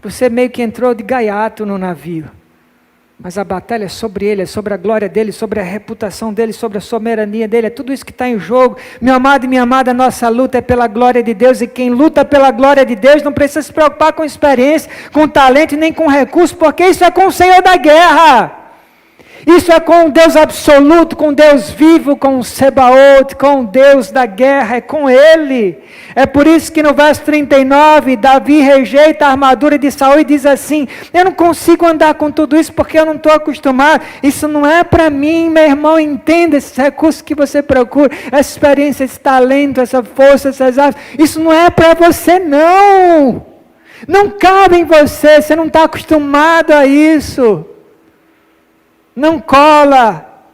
Você meio que entrou de gaiato no navio. Mas a batalha é sobre ele, é sobre a glória dele, sobre a reputação dele, sobre a soberania dele, é tudo isso que está em jogo. Meu amado e minha amada, a nossa luta é pela glória de Deus, e quem luta pela glória de Deus não precisa se preocupar com experiência, com talento, nem com recurso, porque isso é com o Senhor da guerra. Isso é com Deus absoluto, com Deus vivo, com o Sebaot, com Deus da guerra, é com Ele. É por isso que no verso 39, Davi rejeita a armadura de Saul e diz assim: eu não consigo andar com tudo isso porque eu não estou acostumado. Isso não é para mim, meu irmão, entenda esses recursos que você procura, essa experiência, esse talento, essa força, essas armas. Isso não é para você, não. Não cabe em você, você não está acostumado a isso. Não cola.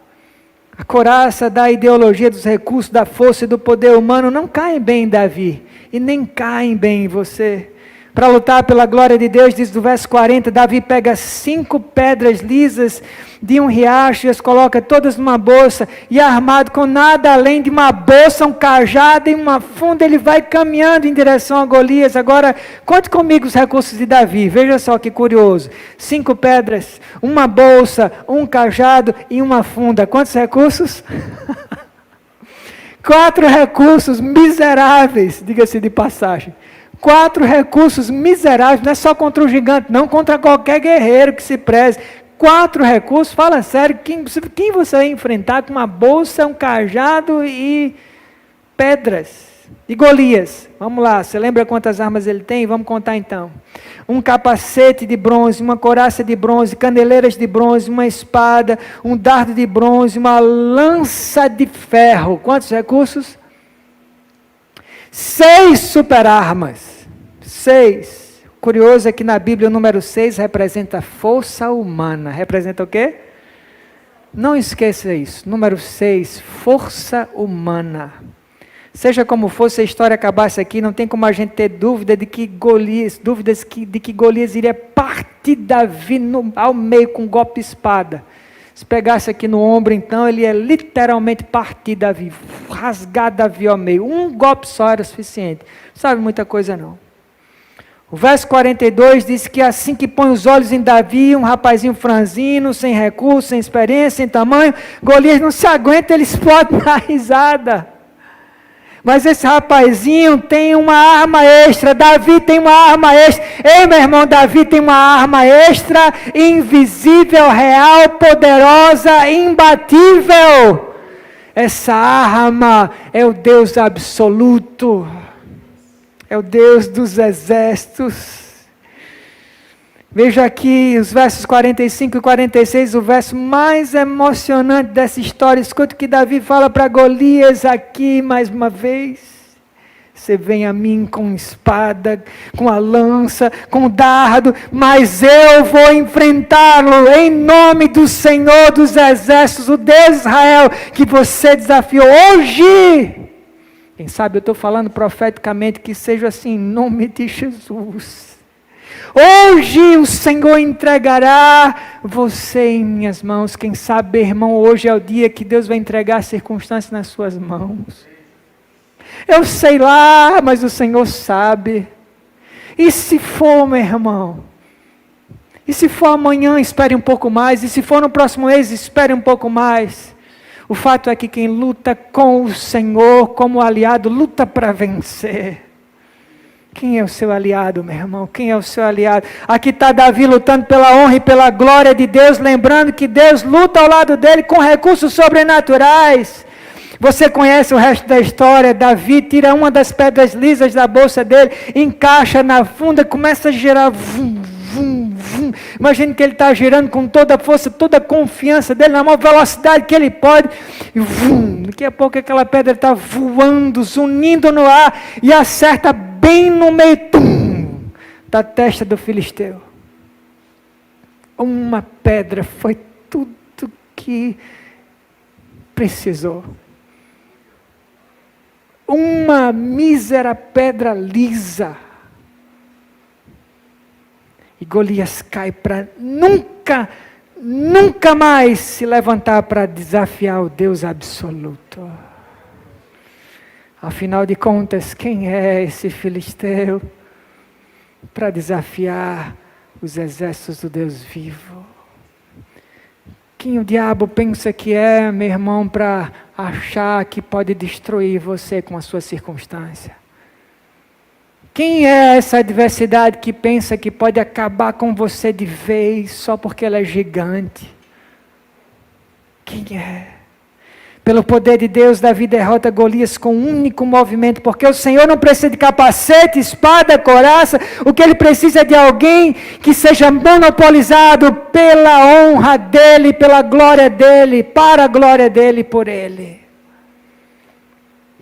A couraça da ideologia, dos recursos, da força e do poder humano não caem bem em Davi. E nem caem bem em você. Para lutar pela glória de Deus, diz do verso 40, Davi pega 5 pedras lisas de um riacho e as coloca todas numa bolsa. E armado com nada além de uma bolsa, um cajado e uma funda, ele vai caminhando em direção a Golias. Agora, conte comigo os recursos de Davi. Veja só que curioso. 5 pedras, uma bolsa, um cajado e uma funda. Quantos recursos? 4 recursos miseráveis, diga-se de passagem. 4 recursos miseráveis, não é só contra o gigante, não, contra qualquer guerreiro que se preze. 4 recursos, fala sério, quem você vai enfrentar com uma bolsa, um cajado e pedras? E Golias, vamos lá, você lembra quantas armas ele tem? Vamos contar então. Um capacete de bronze, uma couraça de bronze, candeleiras de bronze, uma espada, um dardo de bronze, uma lança de ferro. Quantos recursos? 6 super armas. 6. Curioso é que na Bíblia o número 6 representa força humana. Representa o quê? Não esqueça isso. Número 6, força humana. Seja como for, se a história acabasse aqui, não tem como a gente ter dúvida de que Golias iria partir Davi ao meio com um golpe de espada. Se pegasse aqui no ombro, então, ele ia literalmente partir Davi, rasgar Davi ao meio. Um golpe só era suficiente. Não sabe muita coisa não. O verso 42 diz que assim que põe os olhos em Davi, um rapazinho franzino, sem recurso, sem experiência, sem tamanho, Golias não se aguenta, ele explode na risada. Mas esse rapazinho tem uma arma extra, Davi tem uma arma extra. Ei, meu irmão, Davi tem uma arma extra, invisível, real, poderosa, imbatível. Essa arma é o Deus absoluto, é o Deus dos exércitos. Veja aqui os versos 45 e 46, o verso mais emocionante dessa história. Escuta o que Davi fala para Golias aqui mais uma vez. Você vem a mim com espada, com a lança, com o dardo, mas eu vou enfrentá-lo em nome do Senhor dos Exércitos, o Deus de Israel, que você desafiou hoje. Quem sabe eu estou falando profeticamente que seja assim, em nome de Jesus. Hoje o Senhor entregará você em minhas mãos. Quem sabe, irmão, hoje é o dia que Deus vai entregar as circunstâncias nas suas mãos. Eu sei lá, mas o Senhor sabe. E se for, meu irmão? E se for amanhã, espere um pouco mais. E se for no próximo mês, espere um pouco mais. O fato é que quem luta com o Senhor como aliado, luta para vencer. Quem é o seu aliado, meu irmão? Quem é o seu aliado? Aqui está Davi lutando pela honra e pela glória de Deus, lembrando que Deus luta ao lado dele com recursos sobrenaturais. Você conhece o resto da história. Davi tira uma das pedras lisas da bolsa dele, encaixa na funda, começa a girar. Vum, vum, vum. Imagine que ele está girando com toda a força, toda a confiança dele, na maior velocidade que ele pode. E vum, daqui a pouco aquela pedra está voando, zunindo no ar e acerta bem no meio da testa do filisteu. Uma pedra foi tudo que precisou. Uma mísera pedra lisa. E Golias cai para nunca mais se levantar para desafiar o Deus absoluto. Afinal de contas, quem é esse filisteu para desafiar os exércitos do Deus vivo? Quem o diabo pensa que é, meu irmão, para achar que pode destruir você com a sua circunstância? Quem é essa adversidade que pensa que pode acabar com você de vez só porque ela é gigante? Quem é? Pelo poder de Deus, Davi derrota Golias com um único movimento, porque o Senhor não precisa de capacete, espada, couraça. O que Ele precisa é de alguém que seja monopolizado pela honra dEle, pela glória dEle, para a glória dEle e por Ele.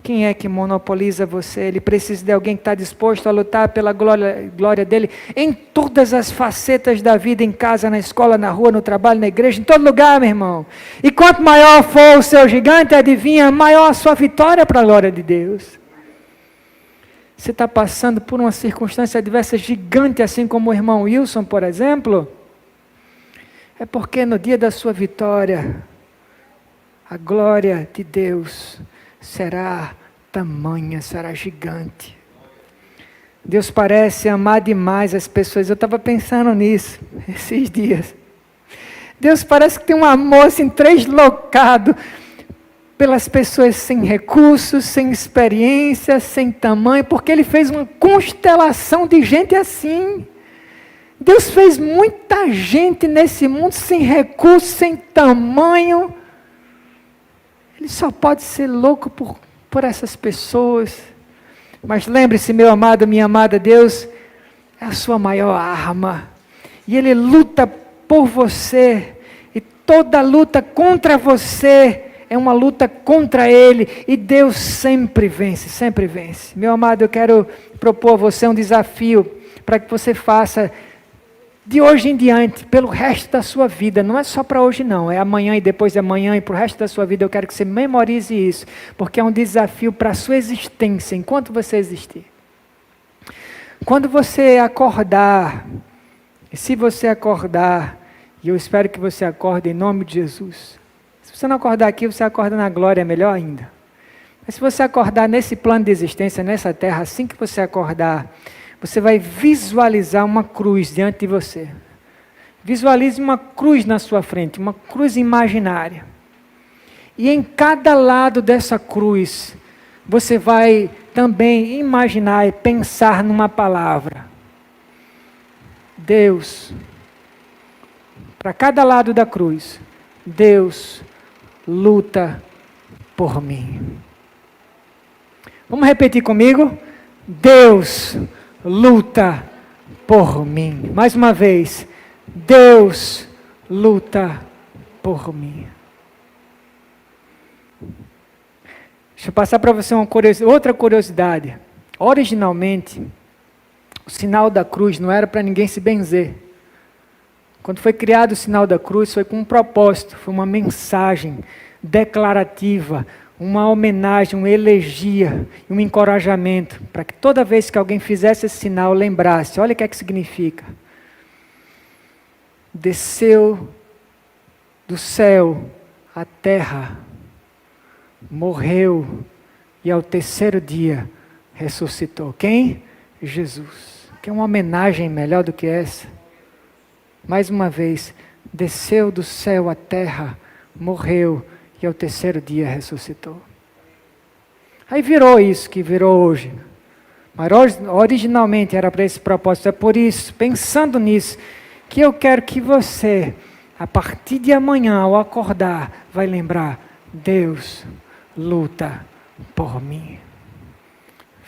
Quem é que monopoliza você? Ele precisa de alguém que está disposto a lutar pela glória dEle em todas as facetas da vida, em casa, na escola, na rua, no trabalho, na igreja, em todo lugar, meu irmão. E quanto maior for o seu gigante, adivinha, maior a sua vitória para a glória de Deus. Você está passando por uma circunstância adversa gigante, assim como o irmão Wilson, por exemplo? É porque no dia da sua vitória, a glória de Deus será tamanha, será gigante. Deus parece amar demais as pessoas. Eu estava pensando nisso esses dias. Deus parece que tem um amor assim, translocado pelas pessoas sem recursos, sem experiência, sem tamanho, porque Ele fez uma constelação de gente assim. Deus fez muita gente nesse mundo sem recursos, sem tamanho. Ele só pode ser louco por essas pessoas. Mas lembre-se, meu amado, minha amada, Deus é a sua maior arma. E Ele luta por você. E toda luta contra você é uma luta contra Ele. E Deus sempre vence, sempre vence. Meu amado, eu quero propor a você um desafio para que você faça de hoje em diante, pelo resto da sua vida. Não é só para hoje não, é amanhã e depois de amanhã e para o resto da sua vida. Eu quero que você memorize isso, porque é um desafio para a sua existência, enquanto você existir. Quando você acordar, e se você acordar, e eu espero que você acorde em nome de Jesus. Se você não acordar aqui, você acorda na glória, é melhor ainda. Mas se você acordar nesse plano de existência, nessa terra, assim que você acordar, você vai visualizar uma cruz diante de você. Visualize uma cruz na sua frente, uma cruz imaginária. E em cada lado dessa cruz, você vai também imaginar e pensar numa palavra. Deus. Para cada lado da cruz, Deus luta por mim. Vamos repetir comigo? Deus luta por mim. Mais uma vez. Deus luta por mim. Deixa eu passar para você outra curiosidade. Originalmente, o sinal da cruz não era para ninguém se benzer. Quando foi criado o sinal da cruz, foi com um propósito, foi uma mensagem declarativa, uma homenagem, uma elegia, um encorajamento, para que toda vez que alguém fizesse esse sinal, lembrasse, olha o que é que significa. Desceu do céu à terra, morreu e ao terceiro dia ressuscitou. Quem? Jesus. Quer uma homenagem melhor do que essa? Mais uma vez, desceu do céu à terra, morreu e ao terceiro dia ressuscitou. Aí virou isso que virou hoje. Mas originalmente era para esse propósito. É por isso, pensando nisso, que eu quero que você, a partir de amanhã, ao acordar, vai lembrar: Deus luta por mim.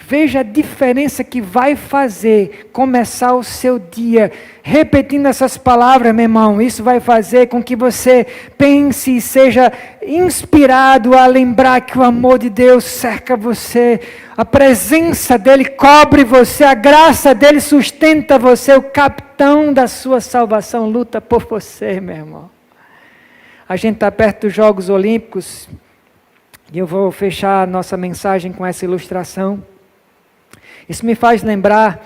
Veja a diferença que vai fazer começar o seu dia repetindo essas palavras, meu irmão. Isso vai fazer com que você pense e seja inspirado a lembrar que o amor de Deus cerca você, a presença dEle cobre você, a graça dEle sustenta você, o capitão da sua salvação luta por você, meu irmão. A gente está perto dos Jogos Olímpicos e eu vou fechar a nossa mensagem com essa ilustração. Isso me faz lembrar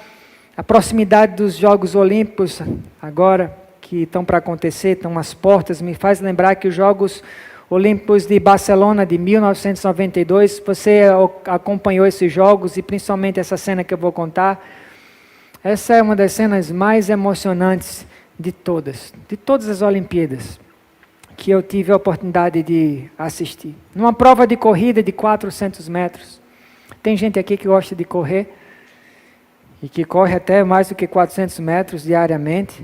a proximidade dos Jogos Olímpicos, agora que estão para acontecer, estão às portas, me faz lembrar que os Jogos Olímpicos de Barcelona de 1992, você acompanhou esses Jogos e principalmente essa cena que eu vou contar, essa é uma das cenas mais emocionantes de todas as Olimpíadas, que eu tive a oportunidade de assistir. Numa prova de corrida de 400 metros, tem gente aqui que gosta de correr, e que corre até mais do que 400 metros diariamente,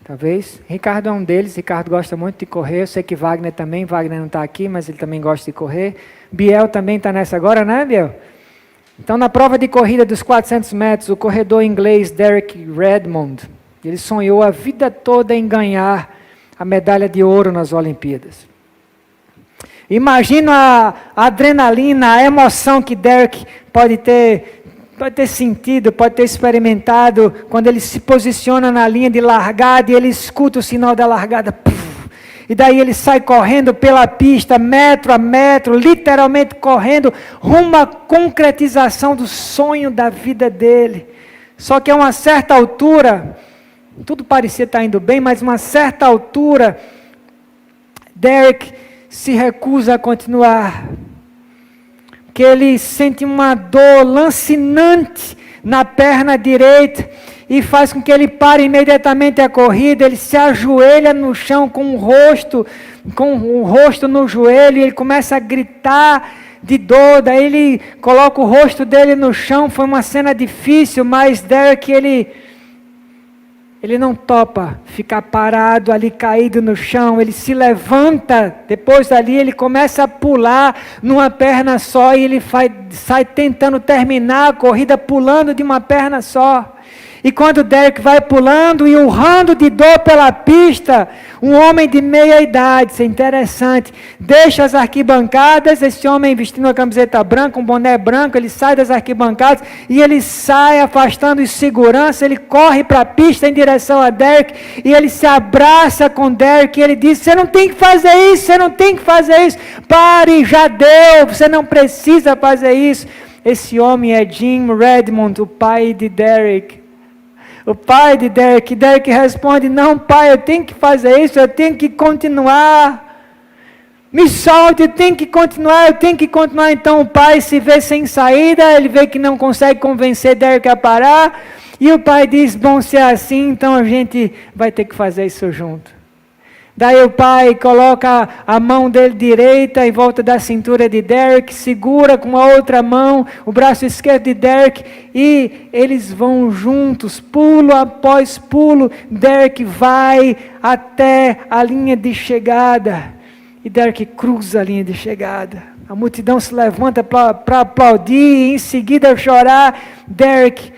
talvez. Ricardo é um deles, Ricardo gosta muito de correr, eu sei que Wagner também, Wagner não está aqui, mas ele também gosta de correr. Biel também está nessa agora, né, Biel? Então, na prova de corrida dos 400 metros, o corredor inglês Derek Redmond, ele sonhou a vida toda em ganhar a medalha de ouro nas Olimpíadas. Imagina a adrenalina, a emoção que Derek pode ter sentido, pode ter experimentado quando ele se posiciona na linha de largada e ele escuta o sinal da largada. E daí ele sai correndo pela pista, metro a metro, literalmente correndo, rumo à concretização do sonho da vida dele. Só que a uma certa altura, tudo parecia estar indo bem, mas a uma certa altura, Derek se recusa a continuar. Que ele sente uma dor lancinante na perna direita e faz com que ele pare imediatamente a corrida. Ele se ajoelha no chão com o rosto no joelho e ele começa a gritar de dor. Daí ele coloca o rosto dele no chão. Foi uma cena difícil, mas Derek, ele não topa ficar parado ali, caído no chão. Ele se levanta, depois dali ele começa a pular numa perna só. E ele sai tentando terminar a corrida pulando de uma perna só. E quando Derek vai pulando e urrando de dor pela pista, um homem de meia idade, isso é interessante, deixa as arquibancadas, esse homem vestindo uma camiseta branca, um boné branco, ele sai das arquibancadas e ele sai afastando os segurança, ele corre para a pista em direção a Derek e ele se abraça com Derek e ele diz: você não tem que fazer isso, você não tem que fazer isso, pare, já deu, você não precisa fazer isso. Esse homem é Jim Redmond, o pai de Derek. O pai de Derek. Derek responde: não, pai, eu tenho que fazer isso, eu tenho que continuar. Me solte, eu tenho que continuar. Então o pai se vê sem saída, ele vê que não consegue convencer Derek a parar. E o pai diz: bom, se é assim, então a gente vai ter que fazer isso junto. Daí o pai coloca a mão dele direita em volta da cintura de Derek, segura com a outra mão o braço esquerdo de Derek e eles vão juntos, pulo após pulo. Derek vai até a linha de chegada e Derek cruza a linha de chegada. A multidão se levanta para aplaudir e em seguida chorar. Derek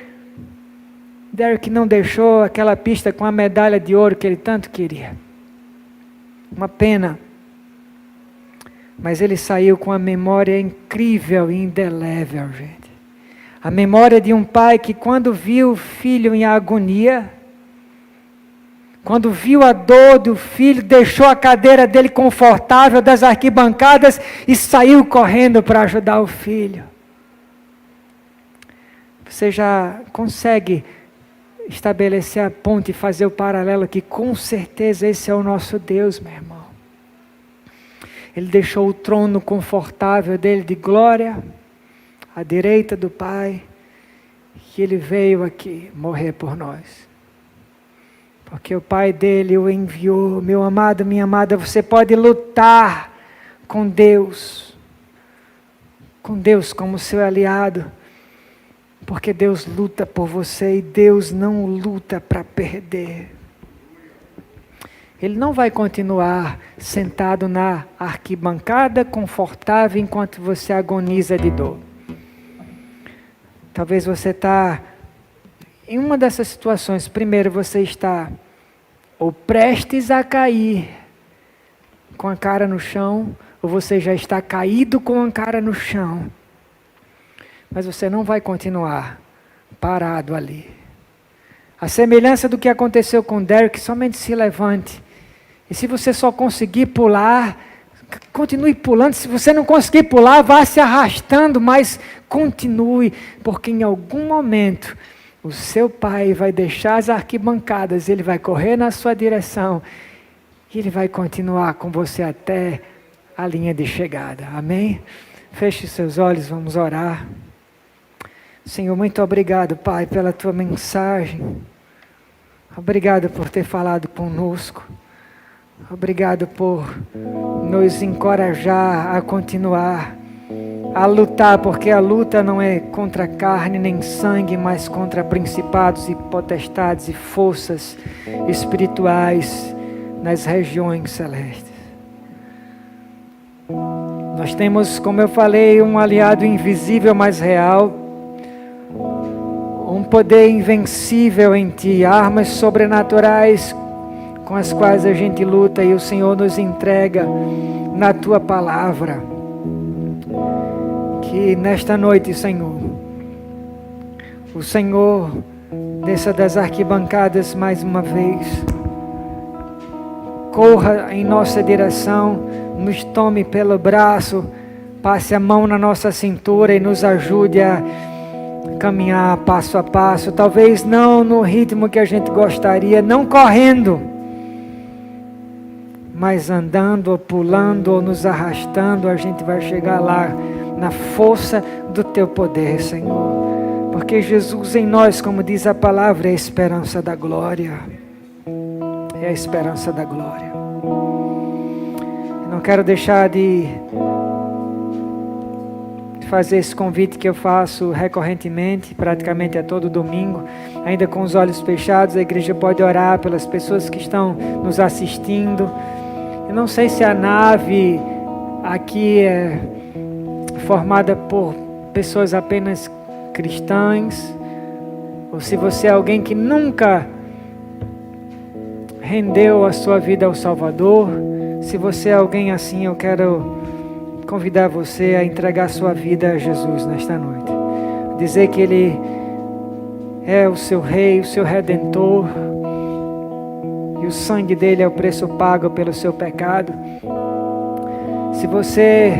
não deixou aquela pista com a medalha de ouro que ele tanto queria. Uma pena, mas ele saiu com a memória incrível e indelével, gente. A memória de um pai que quando viu o filho em agonia, quando viu a dor do filho, deixou a cadeira dele confortável das arquibancadas e saiu correndo para ajudar o filho. Você já consegue estabelecer a ponte e fazer o paralelo que com certeza esse é o nosso Deus, meu irmão. Ele deixou o trono confortável dele de glória à direita do Pai e ele veio aqui morrer por nós. Porque o Pai dele o enviou. Meu amado, minha amada, você pode lutar com Deus como seu aliado. Porque Deus luta por você e Deus não luta para perder. Ele não vai continuar sentado na arquibancada confortável enquanto você agoniza de dor. Talvez você está em uma dessas situações. Primeiro, você está ou prestes a cair com a cara no chão, ou você já está caído com a cara no chão. Mas você não vai continuar parado ali. A semelhança do que aconteceu com Derek, somente se levante. E se você só conseguir pular, continue pulando. Se você não conseguir pular, vá se arrastando, mas continue, porque em algum momento o seu pai vai deixar as arquibancadas, ele vai correr na sua direção e ele vai continuar com você até a linha de chegada. Amém? Feche seus olhos, vamos orar. Senhor, muito obrigado, Pai, pela tua mensagem. Obrigado por ter falado conosco. Obrigado por nos encorajar a continuar, a lutar, porque a luta não é contra carne nem sangue, mas contra principados e potestades e forças espirituais nas regiões celestes. Nós temos, como eu falei, um aliado invisível, mas real, um poder invencível em Ti, armas sobrenaturais com as quais a gente luta e o Senhor nos entrega na Tua palavra. Que nesta noite, Senhor, o Senhor desça das arquibancadas mais uma vez, corra em nossa direção, nos tome pelo braço, passe a mão na nossa cintura e nos ajude a caminhar passo a passo, talvez não no ritmo que a gente gostaria, não correndo, mas andando ou pulando ou nos arrastando, a gente vai chegar lá na força do Teu poder, Senhor, porque Jesus em nós, como diz a palavra, é a esperança da glória, é a esperança da glória. Eu não quero deixar de fazer esse convite que eu faço recorrentemente, praticamente a todo domingo, ainda com os olhos fechados. A igreja pode orar pelas pessoas que estão nos assistindo. Eu não sei se a nave aqui é formada por pessoas apenas cristãs, ou se você é alguém que nunca rendeu a sua vida ao Salvador. Se você é alguém assim, eu quero convidar você a entregar sua vida a Jesus nesta noite. Dizer que Ele é o seu Rei, o seu Redentor, e o sangue dele é o preço pago pelo seu pecado. Se você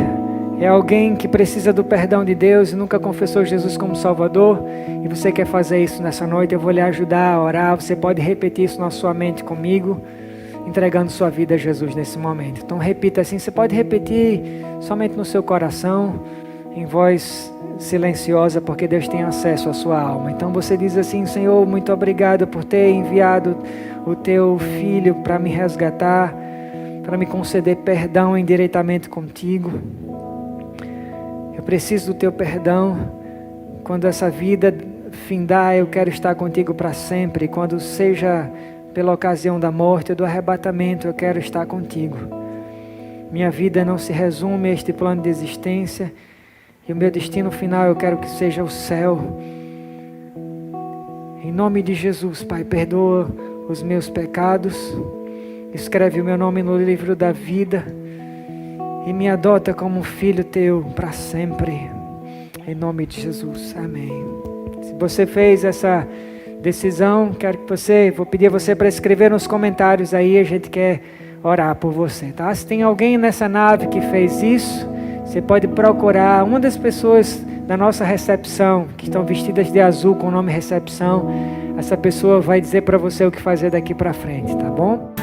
é alguém que precisa do perdão de Deus e nunca confessou Jesus como Salvador, e você quer fazer isso nessa noite, eu vou lhe ajudar a orar. Você pode repetir isso na sua mente comigo, entregando sua vida a Jesus nesse momento. Então repita assim, você pode repetir somente no seu coração, em voz silenciosa, porque Deus tem acesso à sua alma. Então você diz assim: Senhor, muito obrigado por ter enviado o Teu Filho para me resgatar, para me conceder perdão indiretamente contigo. Eu preciso do Teu perdão. Quando essa vida findar, eu quero estar contigo para sempre. Quando seja pela ocasião da morte ou do arrebatamento, eu quero estar contigo. Minha vida não se resume a este plano de existência, e o meu destino final eu quero que seja o céu. Em nome de Jesus, Pai, perdoa os meus pecados, escreve o meu nome no livro da vida e me adota como um filho Teu para sempre. Em nome de Jesus, amém. Se você fez essa decisão, vou pedir a você para escrever nos comentários aí, a gente quer orar por você, tá? Se tem alguém nessa nave que fez isso, você pode procurar uma das pessoas da nossa recepção, que estão vestidas de azul com o nome recepção. Essa pessoa vai dizer para você o que fazer daqui para frente, tá bom?